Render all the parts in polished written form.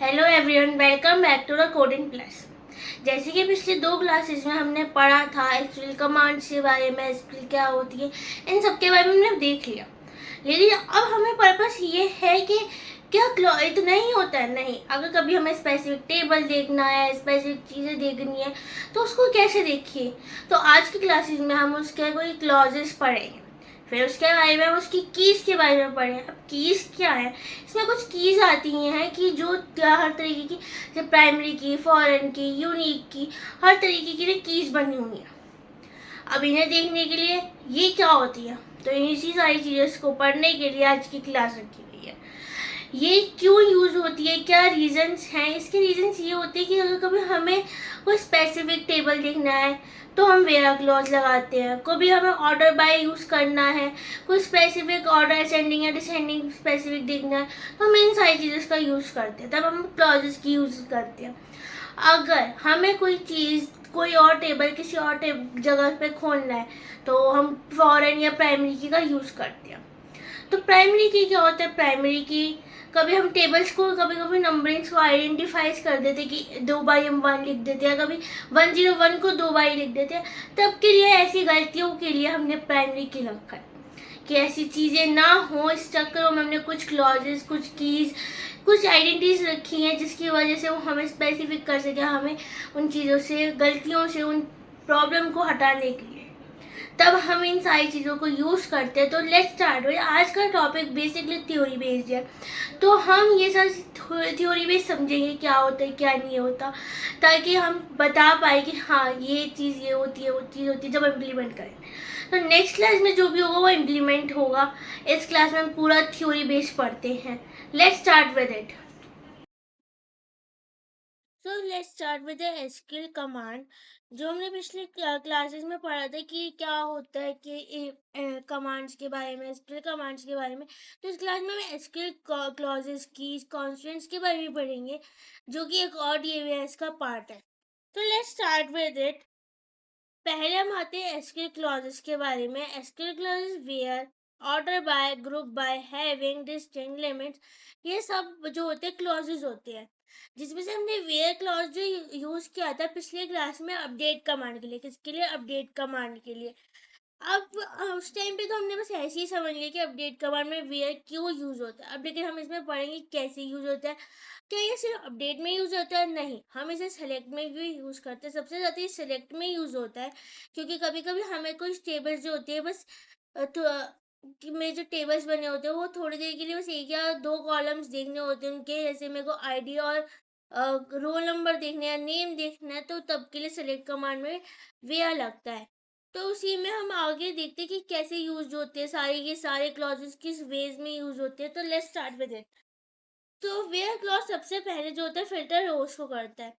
Hello everyone, welcome back to the coding plus. जैसे कि पिछले दो क्लासेस में हमने पढ़ा था एसक्यूएल कमांड्स के बारे में, एसक्यूएल क्या होती है, इन सब के बारे में हमने देख लिया। लेकिन अब हमें पर्पस ये है कि क्या इतना ही होता है? नहीं, अगर कभी हमें स्पेसिफिक टेबल देखना है, स्पेसिफिक चीज़ें देखनी है, तो उसको कैसे देखिए। तो आज की क्लासेस में हम उसके कोई क्लॉजेस पढ़ेंगे, फिर उसके बारे में उसकी कीज़ के बारे में पढ़ें। अब कीज़ क्या है? इसमें कुछ कीज़ आती हैं कि जो हर तरीके की, जैसे प्राइमरी की, फॉरेन की, यूनिक की, हर तरीके की कीज़ बनी हुई हैं। अब इन्हें देखने के लिए ये क्या होती है, तो इसी सारी चीज़ों को पढ़ने के लिए आज की क्लास रखी गई है। ये क्यों यूज़ होती है, क्या रीजंस हैं? इसके रीजंस ये होते हैं कि अगर कभी हमें कोई स्पेसिफिक टेबल देखना है तो हम वेयर क्लॉज लगाते हैं। कभी हमें ऑर्डर बाय यूज़ करना है, कोई स्पेसिफिक ऑर्डर असेंडिंग या डिसेंडिंग स्पेसिफिक देखना है, तो हम इन सारी चीज़ों का यूज़ करते हैं, तब हम क्लॉजेस की यूज़ करते हैं। अगर हमें कोई चीज़, कोई और टेबल किसी और जगह पे खोलना है, तो हम फॉरेन या प्राइमरी की का यूज़ करते हैं। तो प्राइमरी की क्या होता है? प्राइमरी की कभी हम टेबल्स को, कभी कभी नंबरिंग्स को आइडेंटिफाइज कर देते कि 2 बाई हम 1 लिख देते हैं, कभी 101 को 2 बाई लिख देते हैं। तब के लिए, ऐसी गलतियों के लिए हमने प्राइमरी की रखा है कि ऐसी चीज़ें ना हो। इस चक्करों में हमने कुछ क्लॉजेस, कुछ कीज़, कुछ आइडेंटिटीज रखी हैं जिसकी वजह से वो हमें स्पेसिफिक कर सके, हमें उन चीज़ों से, गलतियों से, उन प्रॉब्लम को हटाने के लिए। तब हम इन सारी चीज़ों को यूज़ करते हैं। तो लेट्स स्टार्ट। आज का टॉपिक बेसिकली थ्योरी बेस्ड है, तो हम ये सारी थ्योरी बेस्ड समझेंगे क्या होता है, क्या नहीं होता, ताकि हम बता पाए कि हाँ ये चीज़ ये होती है, वो चीज़ होती है, जब इम्प्लीमेंट करें। तो नेक्स्ट क्लास में जो भी होगा वो इम्प्लीमेंट होगा। इस क्लास में हम पूरा थ्योरी बेस्ड पढ़ते हैं। Let's start with it. So let's start with the SQL command. जो हमने पिछले क्लासेस में पढ़ा था कि क्या होता है, कि कमांड्स के बारे में, एसक्यूएल कमांड्स के बारे में। तो इस क्लास में हम एसक्यूएल क्लॉजेस, कीज, कॉन्स्टेंट्स के बारे में पढ़ेंगे, जो कि एक और डीबीएस का पार्ट है। तो लेट्स स्टार्ट विद इट। पहले हम आते हैं एसक्यूएल क्लॉजेस के बारे में। SQL clauses where, order by, group by, having, distinct, limits, ये सब जो होते हैं क्लॉजेस होते हैं। जिसमें से हमने वेयर क्लॉज जो यूज किया था पिछले क्लास में अपडेट कमांड के लिए। किसके लिए? अपडेट कमांड के लिए। अब उस टाइम पे तो हमने बस ऐसे ही समझ लिया कि अपडेट कमांड में वेयर क्यों यूज होता है। अब लेकिन हम इसमें पढ़ेंगे कैसे यूज होता है। क्या ये सिर्फ अपडेट में यूज होता है? नहीं, हम इसे सेलेक्ट में भी यूज करते हैं। सबसे ज़्यादा ये सेलेक्ट में यूज होता है, क्योंकि कभी कभी हमें कुछ टेबल्स जो होती है, बस में जो टेबल्स बने होते हैं वो थोड़ी देर के लिए बस एक या दो कॉलम्स देखने होते हैं उनके। जैसे मेरे को आईडी और रोल नंबर देखना है, नेम देखना है, तो तब के लिए सेलेक्ट कमांड में वेयर लगता है। तो उसी में हम आगे देखते हैं कि कैसे यूज होते हैं, सारे के सारे क्लॉजेस किस वेज में यूज होते हैं। तो लेट्स स्टार्ट विद इट। तो वेयर क्लॉज सबसे पहले जो होता है फिल्टर रोज को करता है।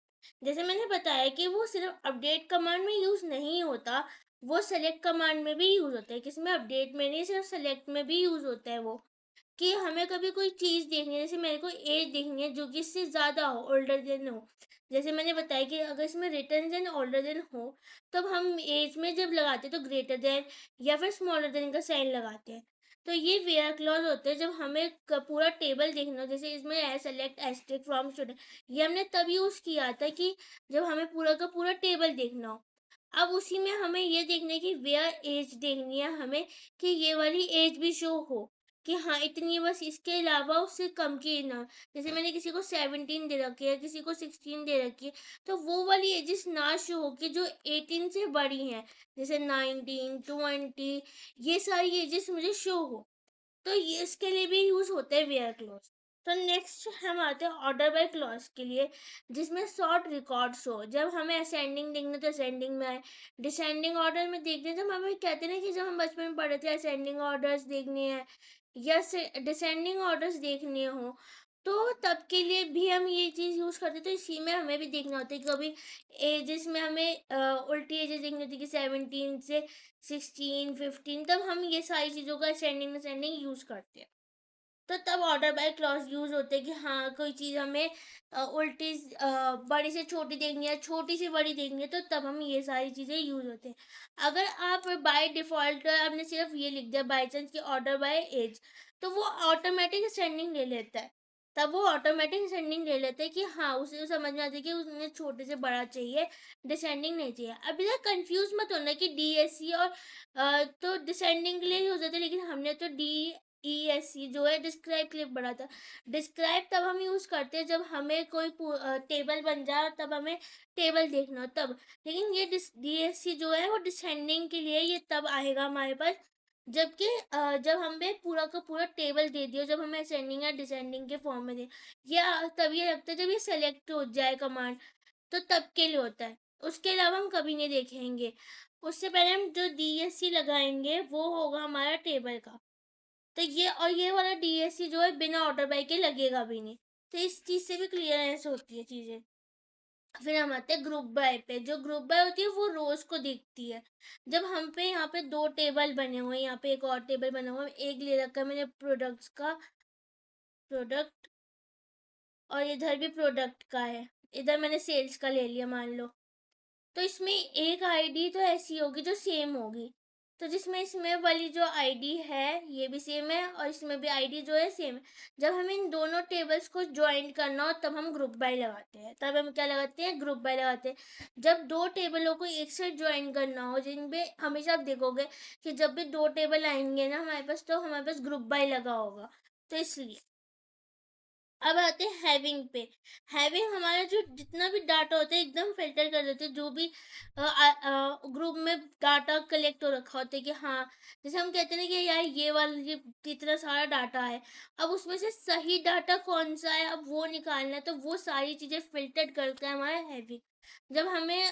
जैसे मैंने बताया कि वो सिर्फ अपडेट कमांड में यूज नहीं होता, वो सेलेक्ट कमांड में भी यूज होता है। किसमें? अपडेट में नहीं, सिर्फ सेलेक्ट में भी यूज होता है वो। कि हमें कभी कोई चीज़ देखनी है, जैसे मेरे को एज देखनी है जो कि इससे ज़्यादा हो, ओल्डर देन हो। जैसे मैंने बताया कि अगर इसमें रिटर्न देन ओल्डर देन हो, तब हम एज में जब लगाते हैं तो ग्रेटर देन या फिर स्मॉलर देन का साइन लगाते हैं। तो ये वेयर क्लॉज होते हैं जब हमें पूरा टेबल देखना हो। जैसे इसमें है सेलेक्ट एस्ट्रिक फ्रॉम स्टूडेंट, ये हमने तब यूज़ किया था कि जब हमें पूरा का पूरा टेबल देखना हो। अब उसी में हमें ये देखना है कि वेयर एज देखनी है हमें, कि ये वाली एज भी शो हो, कि हाँ इतनी, बस इसके अलावा उससे कम की ना। जैसे मैंने किसी को 17 दे रखी है, किसी को 16 दे रखी है, तो वो वाली एजेस ना शो हो कि जो 18 से बड़ी हैं, जैसे 19, 20, ये सारी एजेस मुझे शो हो। तो ये इसके लिए भी यूज होता है वेयर क्लॉज। तो नेक्स्ट हम आते हैं ऑर्डर बाय क्लॉज के लिए, जिसमें शॉर्ट रिकॉर्ड्स हो। जब हमें असेंडिंग देखना तो असेंडिंग में आए, डिसेंडिंग ऑर्डर में देखते हैं। जब हमें कहते हैं ना कि जब हम बचपन में पढ़े थे असेंडिंग ऑर्डर्स देखने हैं या डिसेंडिंग ऑर्डर्स देखने हो, तो तब के लिए भी हम ये चीज़ यूज़ करते। तो इसी में हमें भी देखना होता है कि कभी एजेस में हमें उल्टी एजेस देखनी होती है कि 17 से 16, 15, तब हम ये सारी चीज़ों का असेंडिंग डिसेंडिंग यूज़ करते हैं। तो तब ऑर्डर बाय क्लॉज यूज होते हैं कि हाँ कोई चीज़ हमें उल्टी, बड़ी से छोटी देखनी है, छोटी से बड़ी देखनी है, तो तब हम ये सारी चीज़ें यूज होते हैं। अगर आप बाय डिफ़ॉल्ट आपने सिर्फ ये लिख दिया बाई चांस की ऑर्डर बाय एज, तो वो ऑटोमेटिक असेंडिंग ले लेता है। तब वो ऑटोमेटिक डिसेंडिंग ले लेते हैं कि हाँ उसे समझ में आता है कि उन्हें छोटे से बड़ा चाहिए, डिसेंडिंग नहीं चाहिए। अभी तक कंफ्यूज मत होना कि DSC और तो डिसेंडिंग के लिए ही हो जाता है, लेकिन हमने तो DESC जो है डिस्क्राइब के लिए पढ़ा था। डिस्क्राइब तब हम यूज करते हैं जब हमें कोई टेबल बन जाए और तब हमें टेबल देखना हो तब। लेकिन ये DSC जो है वो डिसेंडिंग के लिए ये तब आएगा हमारे पास जबकि जब हमें पूरा का पूरा टेबल दे दिया, जब हमें असेंडिंग या डिसेंडिंग के फॉर्म में दे, या तब ये लगता है जब ये सेलेक्ट हो जाए कमांड, तो तब के लिए होता है। उसके अलावा हम कभी नहीं देखेंगे। उससे पहले हम जो DSC लगाएंगे वो होगा हमारा टेबल का। तो ये वाला DSC जो है बिना ऑर्डर बाय के लगेगा भी नहीं। तो इस चीज से भी क्लियरनेस होती है चीजें। फिर हम आते हैं ग्रुप बाय पे। जो ग्रुप बाय होती है वो रोज को देखती है। जब हम पे यहाँ पे दो टेबल बने हुए हैं, यहाँ पे एक और टेबल बना हुआ है, एक ले रखा है मैंने प्रोडक्ट्स का, प्रोडक्ट, और इधर भी प्रोडक्ट का है, इधर मैंने सेल्स का ले लिया मान लो। तो इसमें एक आईडी तो ऐसी होगी जो सेम होगी। तो जिसमें इसमें वाली जो आईडी है ये भी सेम है और इसमें भी आईडी जो है सेम है। जब हमें इन दोनों टेबल्स को ज्वाइन करना हो तब हम ग्रुप बाय लगाते हैं। तब हम क्या लगाते हैं? ग्रुप बाय लगाते हैं। जब दो टेबलों को एक साथ ज्वाइन करना हो, जिनपे हमेशा आप देखोगे कि जब भी दो टेबल आएंगे ना हमारे पास, तो हमारे पास ग्रुप बाय लगा होगा। तो इसलिए अब आते हैं हैविंग पे। हैविंग हमारा जो जितना भी डाटा होता है एकदम फिल्टर कर देते हैं। जो भी ग्रुप में डाटा कलेक्ट हो रखा होता है कि हाँ, जैसे हम कहते हैं ना कि यार ये वाला ये इतना सारा डाटा है, अब उसमें से सही डाटा कौन सा है अब वो निकालना है। तो वो सारी चीजें फिल्टर करता है हमारा हैविंग। जब हमें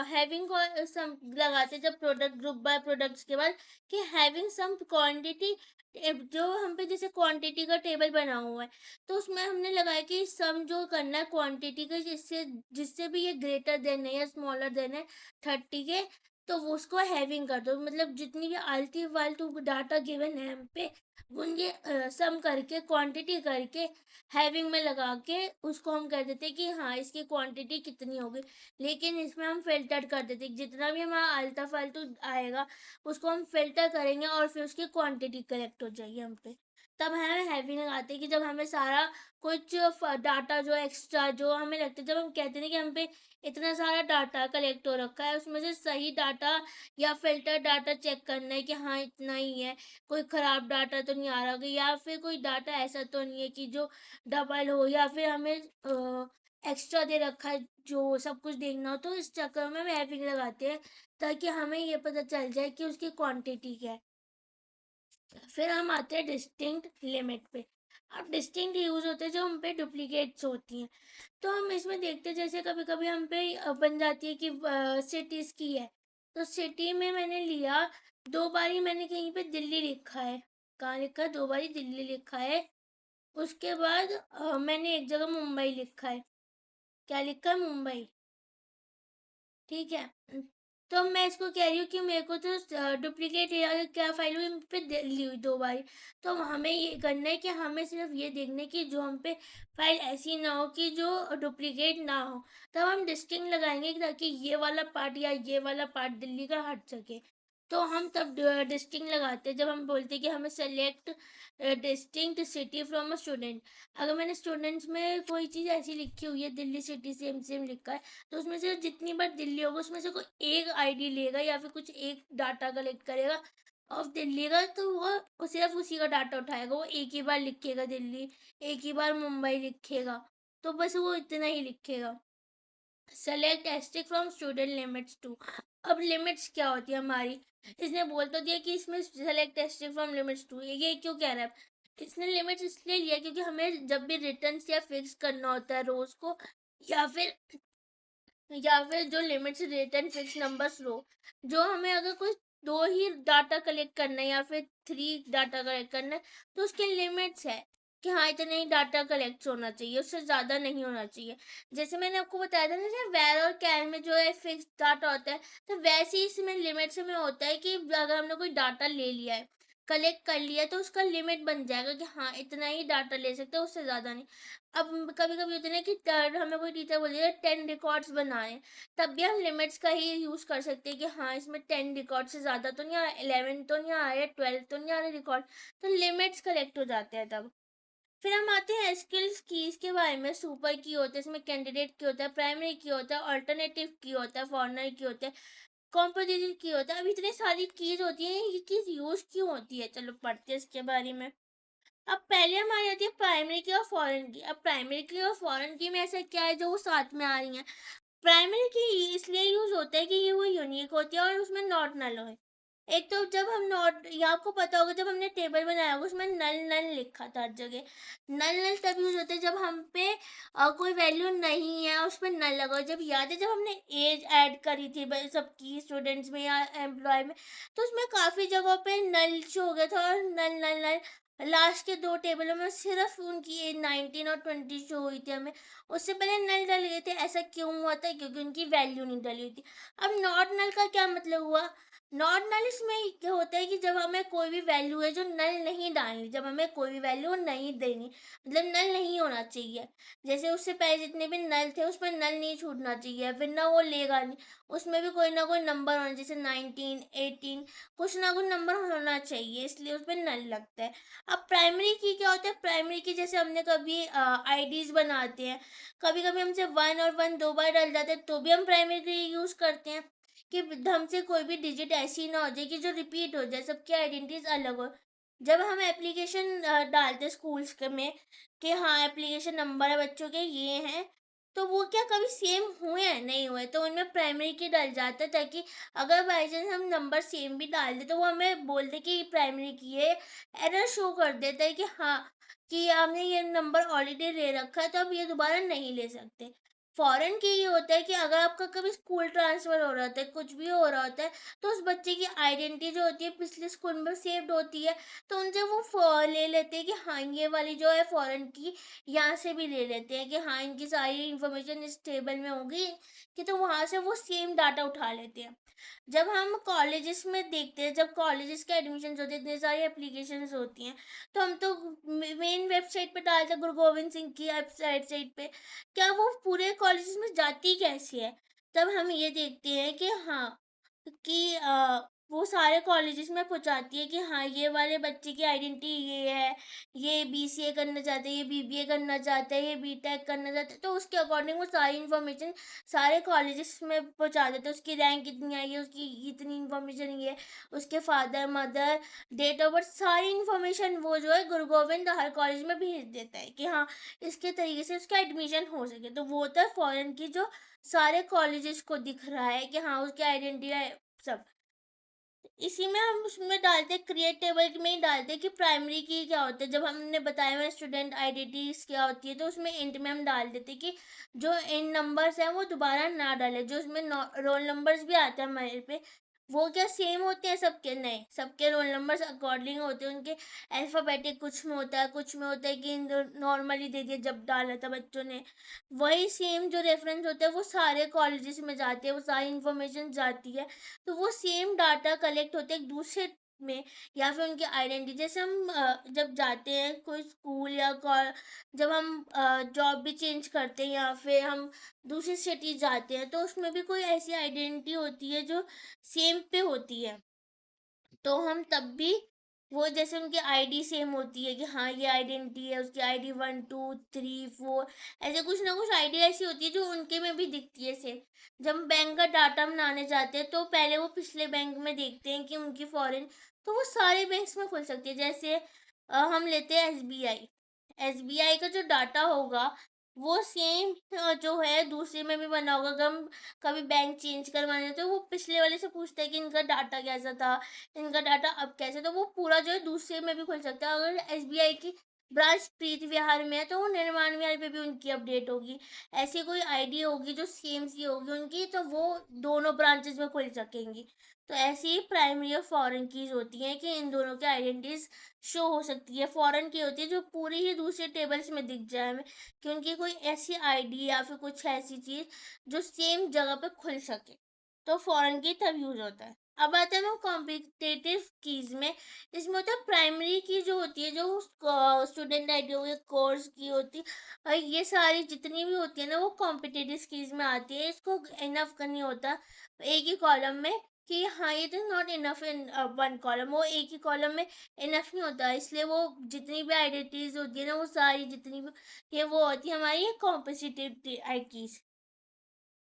हैविंग को सम लगाते हैं, जब प्रोडक्ट ग्रुप बाय प्रोडक्ट्स के बाद कि हैविंग सम क्वांटिटी, जो हम पे जैसे क्वांटिटी का टेबल बना हुआ है, तो उसमें हमने लगाया कि सम जो करना है क्वांटिटी का, जिससे जिससे भी ये ग्रेटर देन है या स्मॉलर देन है 30 के, तो वो उसको हैविंग कर दो। मतलब जितनी भी आलतू फालतू डाटा गिवन है हम पे, उनके सम करके क्वांटिटी करके हैविंग में लगा के उसको हम कर देते कि हाँ इसकी क्वांटिटी कितनी होगी। लेकिन इसमें हम फिल्टर कर देते, जितना भी हमारा आलता फालतू आएगा उसको हम फिल्टर करेंगे और फिर उसकी क्वांटिटी कलेक्ट हो जाएगी हम पे। तब हमें हैवी लगाते हैं कि जब हमें सारा कुछ डाटा जो एक्स्ट्रा जो हमें लगता है, जब हम कहते हैं कि हम पे इतना सारा डाटा कलेक्ट हो रखा है, उसमें से सही डाटा या फिल्टर डाटा चेक करना है कि हाँ इतना ही है, कोई खराब डाटा तो नहीं आ रहा, या फिर कोई डाटा ऐसा तो नहीं है कि जो डबल हो, या फिर हमें एक्स्ट्रा दे रखा है जो सब कुछ देखना हो। तो इस चक्कर में हम हैविंग लगाते हैं ताकि हमें ये पता चल जाए कि उसकी क्वांटिटी क्या है। फिर हम आते हैं डिस्टिंक्ट लिमिट पे। अब डिस्टिंक्ट यूज होते हैं जो हम पे डुप्लीकेट्स होती हैं। तो हम इसमें देखते हैं जैसे कभी कभी हम पे बन जाती है कि सिटीज की है, तो सिटी में मैंने लिया, दो बारी मैंने कहीं पे दिल्ली लिखा है, कहाँ लिखा है? दो बारी दिल्ली लिखा है। उसके बाद मैंने एक जगह मुंबई लिखा है। क्या लिखा है? मुंबई। ठीक है। तो मैं इसको कह रही हूँ कि मेरे को तो डुप्लीकेट क्या फाइल हुई पे ली हुई दो बार। तो हमें ये करना है कि हमें सिर्फ ये देखना है कि जो हम पे फाइल ऐसी ना हो कि जो डुप्लीकेट ना हो। तब हम डिस्टिंक्ट लगाएंगे ताकि ये वाला पार्ट या ये वाला पार्ट दिल्ली का हट सके। तो हम तब डिस्टिंक्ट लगाते हैं जब हम बोलते हैं कि हमें select distinct city from a student. अगर मैंने स्टूडेंट्स में कोई चीज़ ऐसी लिखी हुई है, दिल्ली सिटी सेम सेम लिखा है, तो उसमें से जितनी बार दिल्ली होगा उसमें से कोई एक आईडी लेगा या फिर कुछ एक डाटा कलेक्ट करेगा ऑफ दिल्ली का, तो वो सिर्फ उसी का डाटा उठाएगा। वो एक ही बार लिखेगा दिल्ली, एक ही बार मुंबई लिखेगा, तो बस वो इतना ही लिखेगा। Select asterisk from student limits two. अब लिमिट्स क्या होती है हमारी? इसने बोल तो दिया कि इसमें select asterisk from limits two, ये क्यों कह रहा है? इसने लिमिट्स इसलिए लिया क्योंकि हमें जब भी रिटर्न या फिक्स करना होता है रोज को, या फिर जो लिमिट्स रिटर्न फिक्स नंबर्स रो, जो हमें अगर कोई दो ही डाटा कलेक्ट करना है या फिर 3 डाटा कलेक्ट करना है, तो उसके लिमिट्स है कि हाँ इतना ही डाटा कलेक्ट होना चाहिए, उससे ज्यादा नहीं होना चाहिए। जैसे मैंने आपको बताया था ना, जैसे वैर और कैर में जो है फिक्स डाटा होता है, तो वैसे ही इसमें लिमिट्स में होता है कि अगर हमने कोई डाटा ले लिया है, कलेक्ट कर लिया, तो उसका लिमिट बन जाएगा कि हाँ इतना ही डाटा ले सकते हैं, उससे ज्यादा नहीं। अब कभी कभी होता है ना कि हमें कोई टीचर बोल दिया 10 रिकॉर्ड्स बनाए, तब भी हम लिमिट्स का ही यूज कर सकते हैं कि हाँ इसमें 10 रिकॉर्ड से ज्यादा तो नहीं आ रहा, 11 तो नहीं आ रहा है, 12 तो नहीं आ रहा रिकॉर्ड, तो लिमिट्स कलेक्ट हो जाते हैं तब। फिर हम आते हैं एसक्यूएल कीज के बारे में। सुपर की होता है, इसमें कैंडिडेट की होता है, प्राइमरी की होता है, ऑल्टरनेटिव की होता है, फॉरनर की होता है, कॉम्पोजिशन की होता है। अब इतनी सारी कीज होती है, ये कीज यूज क्यों होती है, चलो पढ़ते हैं इसके बारे में। अब पहले हमारी आती है प्राइमरी की और फॉरेन की। अब प्राइमरी की और फॉरेन की में ऐसा क्या है जो वो साथ में आ रही है। प्राइमरी की इसलिए यूज होता है कि ये वो यूनिक होती है और उसमें नॉट नल हो। एक तो जब हम नॉट, ये आपको पता होगा जब हमने टेबल बनाया होगा उसमें नल नल लिखा था हर जगह। नल नल तब यूज होता है जब हम पे कोई वैल्यू नहीं है, उस पर नल लगा। जब याद है जब हमने एज ऐड करी थी सबकी स्टूडेंट्स में या एम्प्लॉय में, तो उसमें काफी जगहों पे नल शो हो गया था और नल नल नल लास्ट के दो टेबलों में सिर्फ उनकी एज 19 और 20 शो हुई थी हमें। उससे पहले नल डल गए थे। ऐसा क्यों हुआ था, क्योंकि उनकी वैल्यू नहीं डली हुई थी। अब नॉट नल का क्या मतलब हुआ। नॉट नल इसमें क्या होता है कि जब हमें कोई भी वैल्यू है जो नल नहीं डालनी, जब हमें कोई भी वैल्यू नहीं देनी, मतलब नल नहीं होना चाहिए। जैसे उससे पहले जितने भी नल थे उसमें नल नहीं छूटना चाहिए, फिर ना वो लेगा नहीं, उसमें भी कोई ना कोई नंबर होना, जैसे 19 18 कुछ ना कुछ नंबर होना चाहिए, इसलिए उसमें नल लगता है। अब प्राइमरी की क्या होता है, प्राइमरी की जैसे हमने कभी आईडीज बनाते हैं, कभी कभी हमसे 1 और 1 दो बार डल जाते हैं तो भी हम प्राइमरी की यूज करते हैं कि हमसे कोई भी डिजिट ऐसी ना हो जाए कि जो रिपीट हो जाए, सबकी आइडेंटिटीज अलग हो। जब हम एप्लीकेशन डालते स्कूल्स के में कि हाँ एप्लीकेशन नंबर है बच्चों के ये हैं, तो वो क्या कभी सेम हुए हैं, नहीं हुए, तो उनमें प्राइमरी की डल जाता है, ताकि अगर बाई चांस हम नंबर सेम भी डाल दे तो वो हमें बोल दे कि प्राइमरी की है। एरर शो कर देता है कि हाँ कि आपने ये नंबर ऑलरेडी ले रखा है तो आप ये दोबारा नहीं ले सकते। फॉरेन के ये होता है कि अगर आपका कभी स्कूल ट्रांसफर हो रहा होता है, कुछ भी हो रहा होता है, तो उस बच्चे की आइडेंटिटी जो होती है पिछले स्कूल में सेव्ड होती है, तो उनसे वो ले लेते हैं कि हाँ ये वाली जो है फॉरेन की, यहाँ से भी ले लेते हैं कि हाँ इनकी सारी इंफॉर्मेशन इस टेबल में होगी, कि तो वहां से वो सेम डाटा उठा लेते हैं। जब हम कॉलेजेस में देखते हैं, जब कॉलेजेस के एडमिशन होते हैं, इतनी सारी एप्लीकेशंस होती हैं, तो हम तो मेन वेबसाइट पे डालते हैं गुरु गोविंद सिंह की वेबसाइट पे, क्या वो पूरे कॉलेजेस में जाती कैसी है। तब हम ये देखते हैं कि हाँ कि वो सारे कॉलेजेस में पहुंचाती है कि हाँ ये वाले बच्चे की आइडेंटिटी ये है, ये बीसीए करना चाहते हैं, ये बीबीए करना चाहते हैं, ये बीटेक करना चाहते हैं, तो उसके अकॉर्डिंग वो सारी इन्फॉर्मेशन सारे कॉलेजेस में पहुंचा देते हैं। उसकी रैंक कितनी आई है, उसकी इतनी इन्फॉर्मेशन ये है, उसके father mother date of birth सारी इन्फॉर्मेशन वो जो है गुरु गोविंद हर कॉलेज में भेज देता है कि हाँ इसके तरीके से उसका एडमिशन हो सके। तो वो होता है फॉरेन की जो सारे कॉलेजेस को दिख रहा है कि हाँ उसकी आइडेंटिटी है सब। इसी में हम उसमें डालते क्रिएट टेबल में ही डालते कि प्राइमरी की क्या होता है। जब हमने बताया हुआ स्टूडेंट आइडेंटिटीज क्या होती है, तो उसमें इंट में हम डाल देते कि जो इन नंबर्स है वो दोबारा ना डाले। जो उसमें रोल नंबर्स भी आते हैं हमारे पे, वो क्या सेम होते हैं सबके, नहीं, सबके रोल नंबर्स अकॉर्डिंग होते हैं उनके। अल्फाबेटिक कुछ में होता है, कुछ में होता है कि नॉर्मली दे दिया जब डाला था बच्चों ने। वही सेम जो रेफरेंस होता है वो सारे कॉलेजेस में जाते हैं, वो सारी इंफॉर्मेशन जाती है, तो वो सेम डाटा कलेक्ट होते हैं एक दूसरे में, या फिर उनकी आइडेंटिटी। जैसे हम जब जाते हैं कोई स्कूल या जब हम जॉब भी चेंज करते हैं या फिर हम दूसरी सिटी जाते हैं, तो उसमें भी कोई ऐसी आइडेंटिटी होती है जो सेम पे होती है, तो हम तब भी वो जैसे उनकी आईडी सेम होती है कि हाँ ये आइडेंटिटी है, उसकी आईडी 1 2 3 4, ऐसे कुछ ना कुछ आईडी ऐसी होती है जो उनके में भी दिखती है सेम। जब हम बैंक का डाटा बनाने जाते हैं तो पहले वो पिछले बैंक में देखते हैं कि उनकी फॉरेन, तो वो सारे बैंक्स में खुल सकती है। जैसे हम लेते हैं एसबीआई, एसबीआई का जो डाटा होगा वो सेम जो है दूसरे में भी बना होगा। अगर हम कभी बैंक चेंज करवाने तो वो पिछले वाले से पूछते हैं कि इनका डाटा कैसा था, इनका डाटा अब कैसे, तो वो पूरा जो है दूसरे में भी खुल सकता है। अगर एसबीआई की ब्रांच प्रीत विहार में है तो वो निर्माण विहार पे भी उनकी अपडेट होगी। ऐसी कोई आईडी होगी जो सेम सी होगी उनकी, तो वो दोनों ब्रांचेस में खुल सकेंगी। तो ऐसी ही प्राइमरी और फॉरेन कीज होती हैं कि इन दोनों की आइडेंटिटीज शो हो सकती है। फॉरेन की होती है जो पूरी ही दूसरे टेबल्स में दिख जाए हमें, कि उनकी कोई ऐसी आईडी या फिर कुछ ऐसी चीज जो सेम जगह पे खुल सके, तो फॉरेन की तब यूज होता है। अब आते हैं हम कॉम्पिटेटिव कीज में। इसमें होता है प्राइमरी की जो होती है, जो स्टूडेंट आईडी हो गई, कोर्स की होती है, और ये सारी जितनी भी होती है ना वो कॉम्पिटेटिव कीज में आती है। इसको इनफ करनी होता है एक ही कॉलम में कि हाँ it is not enough in one column, वो एक ही कॉलम में इनफ नहीं होता, इसलिए वो जितनी भी आइडेंटिटीज होती है ना, वो सारी जितनी भी ये वो होती है हमारी कॉम्पिटिटिव आईडीज।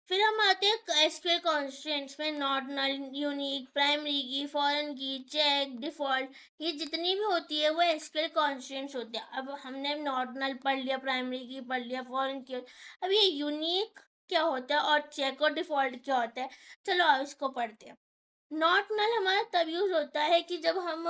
फिर हम आते हैं एसक्यूएल कॉन्स्टेंट्स में, नॉट, नल, यूनिक, प्राइमरी की, फॉरेन की, चेक, डिफॉल्ट, ये जितनी भी होती है वो एसक्यूएल कॉन्स्टेंट्स होते हैं। अब हमने नॉट, नल पढ़ लिया, प्राइमरी की पढ़ लिया, फॉरेन की। अब ये यूनिक क्या होता है और चेक और डिफॉल्ट क्या होता है, चलो अब इसको पढ़ते हैं। नॉट नल हमारा तब यूज होता है कि जब हम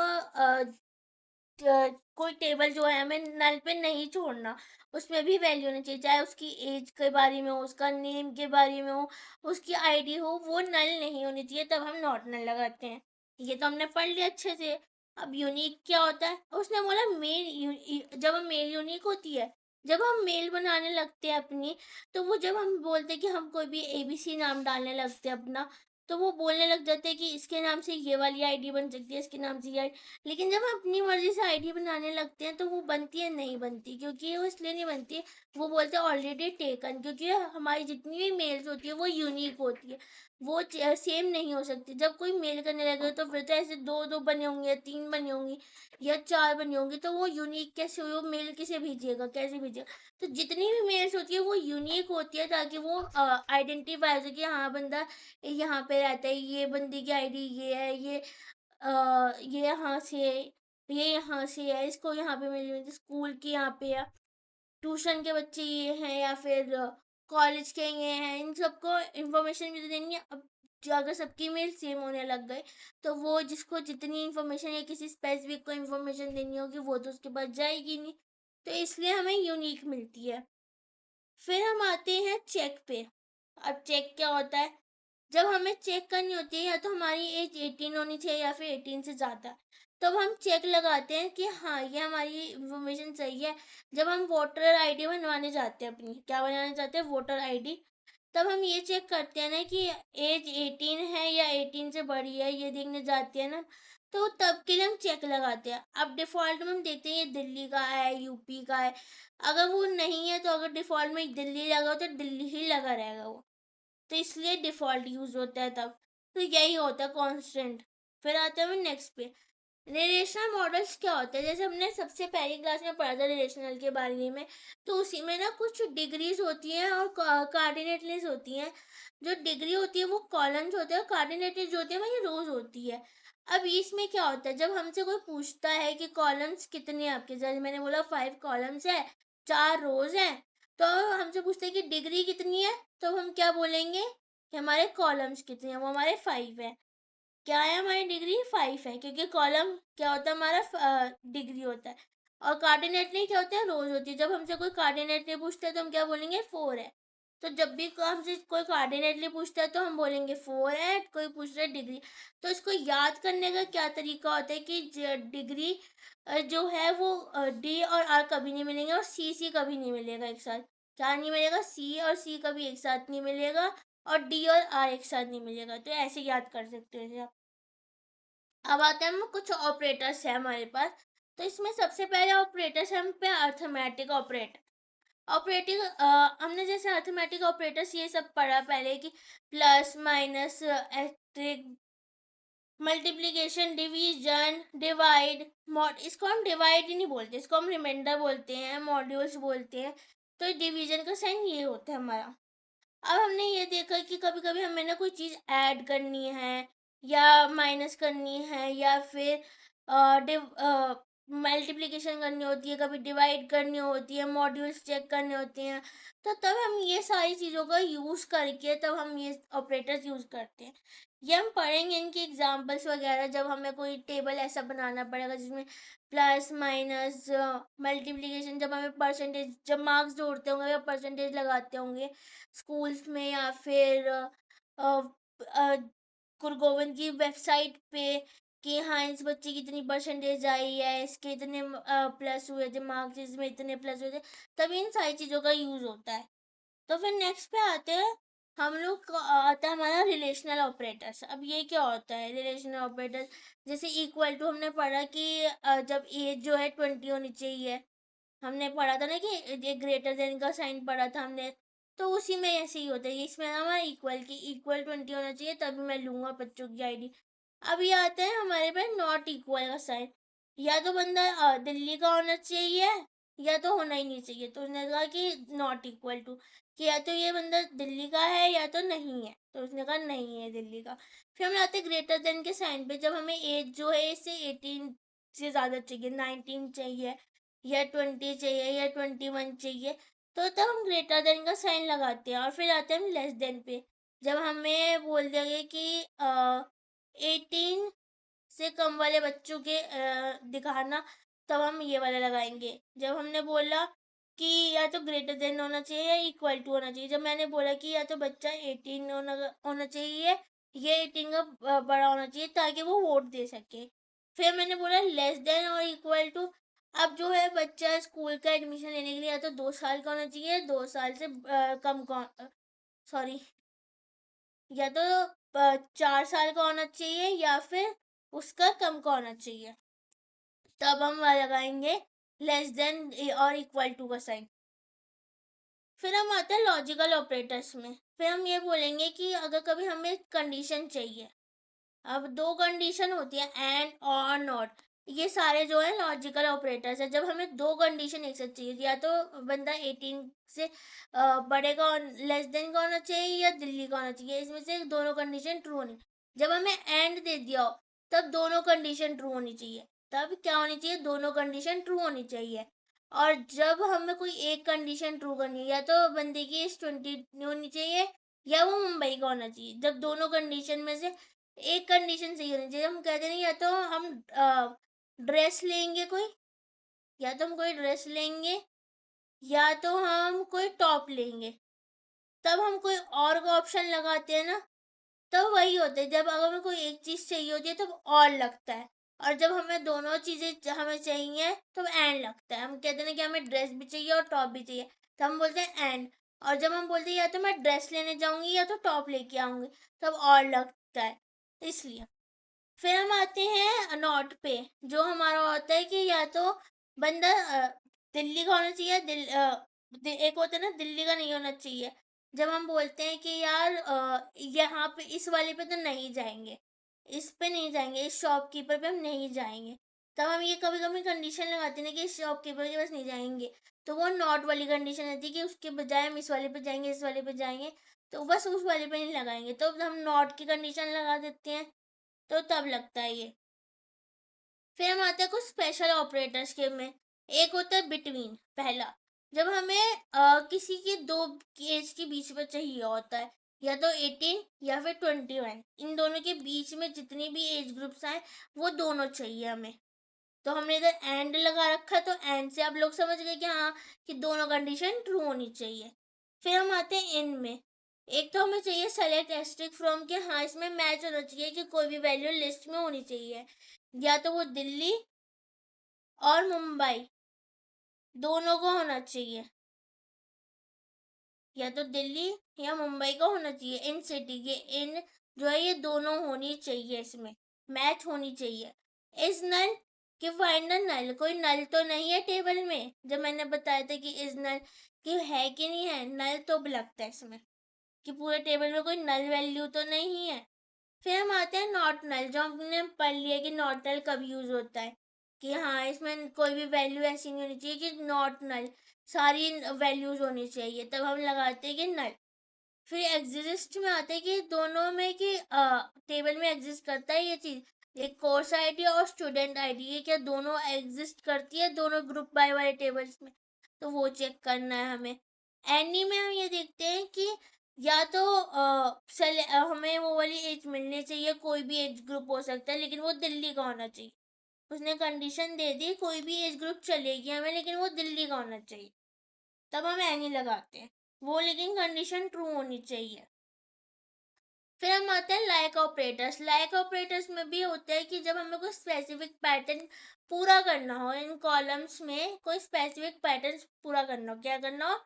कोई टेबल जो है हमें नल पे नहीं छोड़ना, उसमें भी वैल्यू होनी चाहिए, चाहे उसकी एज के बारे में हो, उसका नेम के बारे में हो, उसकी आईडी हो, वो नल नहीं होनी चाहिए, तब हम नॉट नल लगाते हैं। ये तो हमने पढ़ लिया अच्छे से। अब यूनिक क्या होता है, उसने बोला मेल, जब हम मेल यूनिक होती है, जब हम मेल बनाने लगते हैं अपनी, तो वो जब हम बोलते हैं कि हम कोई भी एबीसी नाम डालने लगते हैं अपना, तो वो बोलने लग जाते हैं कि इसके नाम से ये वाली आईडी बन सकती है, इसके नाम से ये। लेकिन जब हम अपनी मर्जी से आईडी बनाने लगते हैं तो वो बनती है नहीं बनती, क्योंकि वो इसलिए नहीं बनती, वो बोलते हैं ऑलरेडी टेकन, क्योंकि हमारी जितनी भी मेल्स होती है वो यूनिक होती है, वो सेम नहीं हो सकती। जब कोई मेल करने लगे तो फिर तो ऐसे दो दो बने होंगे, तीन बने होंगी या चार बनी होंगी, तो वो यूनिक कैसे हुई, वो मेल किसे भेजिएगा, कैसे भेजिएगा। तो जितनी भी मेल्स होती है वो यूनिक होती है, ताकि वो आइडेंटिफाई हो सके, हाँ बंदा यहाँ पे रहता है, ये बंदी की आईडी ये है, ये यहाँ से है, ये यहाँ से है, इसको यहाँ पे मिली हुई थी, स्कूल की यहाँ पे है, ट्यूशन के बच्चे ये हैं, या फिर कॉलेज के ये हैं, इन सबको इंफॉर्मेशन भी तो देनी है। अब अगर सबकी मेल सेम होने लग गए, तो वो जिसको जितनी इन्फॉर्मेशन या किसी स्पेसिफिक को इन्फॉर्मेशन देनी होगी वो तो उसके पास जाएगी नहीं, तो इसलिए हमें यूनिक मिलती है। फिर हम आते हैं चेक पे। अब चेक क्या होता है, जब हमें चेक करनी होती है या तो हमारी एज 18 होनी चाहिए या फिर 18 से ज़्यादा, तब हम चेक लगाते हैं कि हाँ ये हमारी इंफॉर्मेशन सही है। जब हम वोटर आईडी बनवाने जाते हैं, अपनी क्या बनाने जाते हैं, वोटर आईडी, तब हम ये चेक करते हैं ना कि एज 18 है या 18 से बड़ी है, ये देखने जाते हैं ना, तो तब के लिए हम चेक लगाते हैं। अब डिफ़ॉल्ट में हम देखते हैं ये दिल्ली का है, यूपी का है, अगर वो नहीं है तो अगर डिफ़ॉल्ट में दिल्ली लगा हो तो दिल्ली ही लगा रहेगा वो, तो इसलिए डिफ़ॉल्ट यूज़ होता है तब। तो यही होता है कांस्टेंट। फिर आते हैं हम नेक्स्ट पे, रिलेशनल मॉडल्स क्या होते हैं। जैसे हमने सबसे पहली क्लास में पढ़ा था रिलेशनल के बारे में, तो उसी में ना कुछ डिग्रीज होती हैं और कार्डिनेटलीज होती हैं। जो डिग्री होती है वो कॉलम्स होते हैं, और कार्डिनेटलीज जो होती है वही रोज होती है। अब इसमें क्या होता है, जब हमसे कोई पूछता है कि कॉलम्स कितने हैं आपके, जैसे मैंने बोला 5 कॉलम्स है, 4 रोज हैं, तो हमसे पूछते हैं कि डिग्री कितनी है, तो हम क्या बोलेंगे कि हमारे कॉलम्स कितने हैं, वो हमारे 5 है। क्या है, हमारी डिग्री 5 है, क्योंकि कॉलम क्या होता है हमारा डिग्री होता है, और कार्डिनेटली क्या होता है, रोज होती है। जब हमसे कोई कार्डिनेटली पूछता है तो हम क्या बोलेंगे, 4 है। तो जब भी हमसे कोई कार्डिनेटली पूछता है तो हम बोलेंगे 4 है, कोई पूछ रहा है डिग्री। तो इसको याद करने का क्या तरीका होता है कि डिग्री जो है वो डी और आर कभी नहीं मिलेंगे, और सी कभी नहीं मिलेगा एक साथ। क्या नहीं मिलेगा, सी और सी कभी एक साथ नहीं मिलेगा, और डी और आर एक साथ नहीं मिलेगा। तो ऐसे याद कर सकते हैं आप। अब आते हैं हम कुछ ऑपरेटर्स है हमारे पास। तो इसमें सबसे पहले ऑपरेटर्स है हम पे अर्थमेटिक ऑपरेटर। ऑपरेटिंग हमने जैसे अर्थमेटिक ऑपरेटर्स ये सब पढ़ा पहले कि plus minus asterisk, multiplication, division, divide, mod, इसको हम डिवाइड ही नहीं बोलते, इसको हम रिमाइंडर बोलते हैं, मॉड्यूल्स बोलते हैं। तो डिवीजन का साइन ये होता है हमारा। अब हमने ये देखा कि कभी कभी हमें ना कोई चीज़ ऐड करनी है या माइनस करनी है, या फिर मल्टीप्लिकेशन करनी होती है, कभी डिवाइड करनी होती है, मॉड्यूल्स चेक करने होते हैं, तो तब हम ये सारी चीज़ों का यूज़ करके तब हम ये ऑपरेटर्स यूज़ करते हैं। ये हम पढ़ेंगे इनके एग्जांपल्स वगैरह, जब हमें कोई टेबल ऐसा बनाना पड़ेगा जिसमें प्लस माइनस मल्टीप्लिकेशन, जब हमें परसेंटेज, जब मार्क्स जोड़ते होंगे या परसेंटेज लगाते होंगे स्कूल्स में, या फिर गुरु गोविंद की वेबसाइट पे कि हाँ इस बच्चे की इतनी परसेंटेज आई है, इसके इतने प्लस हुए थे मार्क्स, इसमें इतने प्लस हुए थे, तभी इन सारी चीज़ों का यूज़ होता है। तो फिर नेक्स्ट पे आते हैं हम लोग आता है हमारा रिलेशनल ऑपरेटर्स। अब ये क्या होता है रिलेशनल ऑपरेटर्स, जैसे इक्वल टू हमने पढ़ा कि जब एज जो है 20 होनी चाहिए, हमने पढ़ा था ना कि ये ग्रेटर देन का साइन पढ़ा था हमने। तो उसी में ऐसे ही होता है, इसमें हमारा इक्वल की इक्वल 20 होना चाहिए, तभी मैं लूंगा बच्चों की आईडी। अब ये आता है हमारे पास नॉट इक्वल का साइन। या तो बंदा दिल्ली का होना चाहिए या तो होना ही नहीं चाहिए। तो उसने कहा कि नॉट इक्वल टू, कि या तो ये बंदा दिल्ली का है या तो नहीं है। तो उसने कहा नहीं है दिल्ली का। फिर हम लाते ग्रेटर देन के साइन पे, जब हमें एज जो है इसे 18 से ज़्यादा चाहिए, 19 चाहिए या 20 चाहिए या 21 चाहिए, तो तब हम ग्रेटर देन का साइन लगाते हैं। और फिर आते हैं हम लेस देन पे, जब हमें बोल दिया गया कि 18 से कम वाले बच्चों के दिखाना, तब हम ये वाला लगाएंगे। जब हमने बोला कि या तो ग्रेटर देन होना चाहिए या इक्वल टू होना चाहिए, जब मैंने बोला कि या तो बच्चा 18 होना चाहिए, ये 18 का बड़ा होना चाहिए ताकि वो वोट दे सके। फिर मैंने बोला लेस देन और इक्वल टू। अब जो है बच्चा स्कूल का एडमिशन लेने के लिए या तो 2 साल का होना चाहिए, 2 साल से कम का, सॉरी, या तो 4 साल का होना चाहिए या फिर उसका कम का होना चाहिए। तब हम लगाएंगे लेस देन और इक्वल टू का साइन। फिर हम आते हैं लॉजिकल ऑपरेटर्स में। फिर हम ये बोलेंगे कि अगर कभी हमें कंडीशन चाहिए, अब दो कंडीशन होती है एंड और नॉट, ये सारे जो है लॉजिकल ऑपरेटर्स है। जब हमें दो कंडीशन एक साथ चाहिए, या तो बंदा 18 से बड़े का लेस देन का होना चाहिए या दिल्ली का होना चाहिए, इसमें से दोनों कंडीशन ट्रू होनी। जब हमें एंड दे दिया हो तब दोनों कंडीशन ट्रू होनी चाहिए। तब क्या होनी चाहिए, दोनों कंडीशन ट्रू होनी चाहिए। और जब हमें कोई एक कंडीशन ट्रू करनी है, या तो बंदे की एज 20 होनी चाहिए या वो मुंबई का होना चाहिए। जब दोनों कंडीशन में से एक कंडीशन सही होनी चाहिए, हम कहते हैं या तो हम ड्रेस लेंगे कोई, या तो हम कोई ड्रेस लेंगे या तो हम कोई टॉप लेंगे, तब हम कोई और का ऑप्शन लगाते हैं ना, तब वही होता है। जब अगर हमें कोई एक चीज चाहिए होती है तब और लगता है, और जब हमें दोनों चीजें हमें चाहिए तब एंड लगता है। हम कहते हैं कि हमें ड्रेस भी चाहिए और टॉप भी चाहिए, तो हम बोलते हैं एंड। और जब हम बोलते हैं या तो मैं ड्रेस लेने जाऊंगी या तो टॉप लेके आऊंगी, तब और लगता है, इसलिए। फिर हम आते हैं नॉट पे, जो हमारा होता है कि या तो बंदा दिल्ली का होना चाहिए, एक होता है ना दिल्ली का नहीं होना चाहिए। जब हम बोलते हैं कि यार यहाँ पे इस वाले पे तो नहीं जाएंगे, इस पे नहीं जाएंगे, इस शॉपकीपर पे हम नहीं जाएंगे, तब हम ये कभी कभी कंडीशन लगाते हैं कि इस शॉपकीपर के पास नहीं जाएंगे। तो वो नॉट वाली कंडीशन रहती है कि उसके बजाय हम इस वाले पे जाएंगे, इस वाले पे जाएंगे, तो बस उस वाले पे नहीं लगाएंगे, तो हम नॉट की कंडीशन लगा देते हैं, तो तब लगता है ये। फिर हम आते हैं कुछ स्पेशल ऑपरेटर्स के में। एक होता है बिटवीन, पहला, जब हमें किसी के दो एज के बीच में चाहिए होता है, या तो 18 या फिर 21, इन दोनों के बीच में जितनी भी एज ग्रुप्स आए वो दोनों चाहिए हमें। तो हमने इधर एंड लगा रखा, तो एंड से आप लोग समझ गए कि हाँ, कि दोनों कंडीशन ट्रू होनी चाहिए। फिर हम आते हैं इन में। एक तो हमें चाहिए सेलेक्ट एस्ट्रिक फ्रॉम, के हाँ इसमें मैच होना चाहिए कि कोई भी वैल्यू लिस्ट में होनी चाहिए, या तो वो दिल्ली और मुंबई दोनों को होना चाहिए, या तो दिल्ली या मुंबई का होना चाहिए। इन सिटी के इन जो है ये दोनों होनी चाहिए, इसमें मैच होनी चाहिए। इज नल, कि फाइंड नल, कोई नल तो नहीं है टेबल में, जब मैंने बताया था कि इज नल कि है कि नहीं है, नल तो लगता है इसमें कि पूरे टेबल में कोई नल वैल्यू तो नहीं है। फिर हम आते हैं नॉट नल, जो हमने पढ़ लिया कि नॉट नल कब यूज होता है, कि हाँ इसमें कोई भी वैल्यू ऐसी नहीं होनी चाहिए कि नॉट नल, सारी वैल्यूज होनी चाहिए, तब हम लगाते हैं कि नल। फिर एग्जिस्ट में आते हैं कि दोनों में कि टेबल में एग्जिस्ट करता है ये चीज, एक कोर्स आईडी और स्टूडेंट आईडी, ये क्या दोनों एग्जिस्ट करती है दोनों ग्रुप बाय वाले टेबल्स में, तो वो चेक करना है हमें। एनी में हम ये देखते हैं कि या तो हमें वो वाली एज मिलनी चाहिए, कोई भी एज ग्रुप हो सकता है लेकिन वो दिल्ली का होना चाहिए। उसने कंडीशन दे दी कोई भी एज ग्रुप चलेगी हमें, लेकिन वो दिल्ली का होना चाहिए, तब हम एनी लगाते हैं वो, लेकिन कंडीशन ट्रू होनी चाहिए। फिर हम आते हैं लाइक ऑपरेटर्स। लाइक ऑपरेटर्स में भी होता है कि जब हमें कोई स्पेसिफिक पैटर्न पूरा करना हो, इन कॉलम्स में कोई स्पेसिफिक पैटर्न पूरा करना हो, क्या करना हो,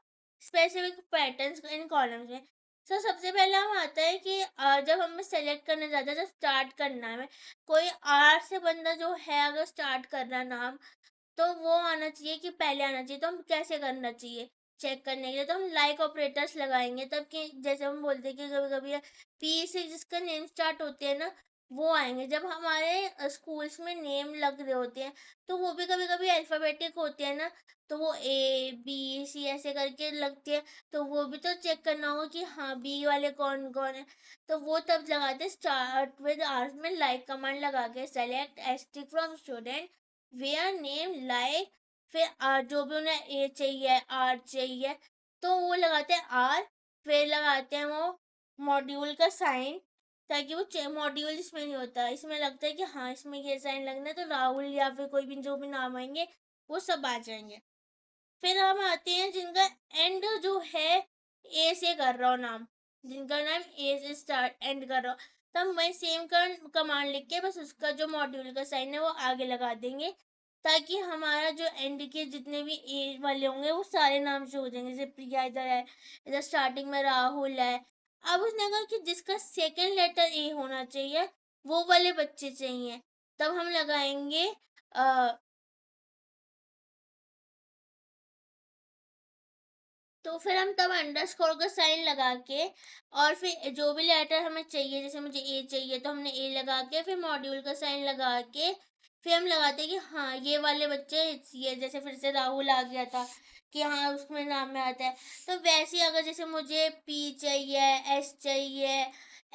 स्पेसिफिक पैटर्न्स इन कॉलम्स में। तो सबसे पहले हम आता है कि जब हमें सेलेक्ट करने जाते हैं, जब स्टार्ट करना है, कोई आर से बंदा जो है अगर स्टार्ट कर रहा नाम, तो वो आना चाहिए कि पहले आना चाहिए। तो हम कैसे करना चाहिए, चेक करने के लिए, तो हम लाइक ऑपरेटर्स लगाएंगे तब कि जैसे हम बोलते हैं कि कभी कभी पी से जिसका नेम स्टार्ट होते हैं ना वो आएंगे। जब हमारे स्कूल्स में नेम लग रहे होते हैं तो वो भी कभी कभी अल्फाबेटिक होते हैं ना, तो वो ए बी सी ऐसे करके लगते हैं, तो वो भी तो चेक करना होगा कि हाँ बी वाले कौन कौन है। तो वो तब लगाते स्टार्ट विद आर्स में लाइक कमांड लगा के select asterisk from student where name like, फिर जो भी उन्हें ए चाहिए आर चाहिए तो वो लगाते हैं आर, फिर लगाते हैं वो मॉड्यूल का साइन, ताकि वो मॉड्यूल इसमें नहीं होता, इसमें लगता है कि हाँ इसमें ये साइन लगना है तो राहुल या फिर कोई भी जो भी नाम आएंगे वो सब आ जाएंगे। फिर हम आते हैं जिनका एंड जो है ए से कर रहा हो नाम, जिनका नाम ए से स्टार्ट एंड कर रहा हो, तब मैं सेम कमांड लिख के बस उसका जो मॉड्यूल का साइन है वो आगे लगा देंगे, ताकि हमारा जो एंड के जितने भी ए वाले होंगे वो सारे नाम से हो जाएंगे। जैसे प्रिया इधर है, इधर स्टार्टिंग में राहुल है। अब उसने कहा कि जिसका सेकंड लेटर ए होना चाहिए वो वाले बच्चे चाहिए, तब हम लगाएंगे तो फिर हम तब अंडरस्कोर का साइन लगा के और फिर जो भी लेटर हमें चाहिए, जैसे मुझे ए चाहिए तो हमने ए लगा के फिर मॉड्यूल का साइन लगा के फिर हम लगाते कि हाँ ये वाले बच्चे ये, जैसे फिर से राहुल आ गया था कि हाँ उसमें नाम में आता है, तो वैसे ही अगर जैसे मुझे पी चाहिए, एस चाहिए,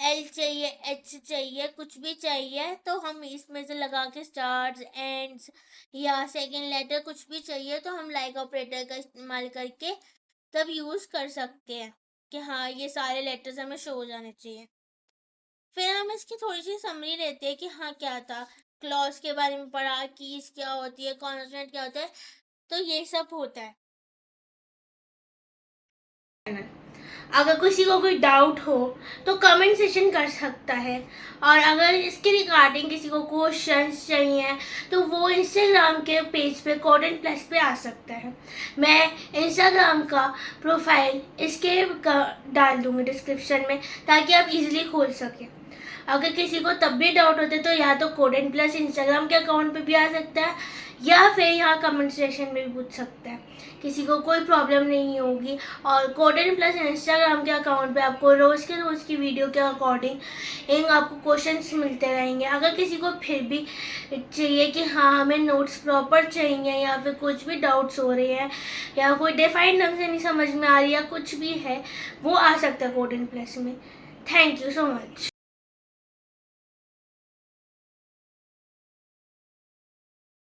एल चाहिए, एच चाहिए, कुछ भी चाहिए तो हम इसमें से लगा के स्टार्स एंड्स या सेकेंड लेटर कुछ भी चाहिए तो हम लाइक ऑपरेटर का इस्तेमाल करके तब यूज कर सकते हैं कि हाँ ये सारे लेटर्स हमें शो हो जाने चाहिए। फिर हम इसकी थोड़ी सी समरी लेते हैं कि हाँ क्या था, क्लॉज के बारे में पढ़ा, कीज क्या होती है, कॉन्सोनेंट क्या होता है, तो ये सब होता है। अगर किसी को कोई डाउट हो तो कमेंट सेशन कर सकता है, और अगर इसके रिगार्डिंग किसी को क्वेश्चंस चाहिए तो वो इंस्टाग्राम के पेज पे कोडेन प्लस पे आ सकता है। मैं इंस्टाग्राम का प्रोफाइल इसके डाल दूँगी डिस्क्रिप्शन में ताकि आप इजीली खोल सकें। अगर किसी को तब भी डाउट होते तो या तो कोडेन प्लस इंस्टाग्राम के अकाउंट पे भी आ सकता है या फिर यहाँ कमेंट सेक्शन में भी पूछ सकता है, किसी को कोई प्रॉब्लम नहीं होगी। और कोडेन प्लस इंस्टाग्राम के अकाउंट पे आपको रोज़ की वीडियो के अकॉर्डिंग आपको क्वेश्चंस मिलते रहेंगे। अगर किसी को फिर भी चाहिए कि हाँ हमें नोट्स प्रॉपर चाहिए या फिर कुछ भी डाउट्स हो रहे हैं या कोई डिफाइंड ढंग से नहीं समझ में आ रही है, कुछ भी है, वो आ सकता है कोडेन प्लस में। Thank you so much.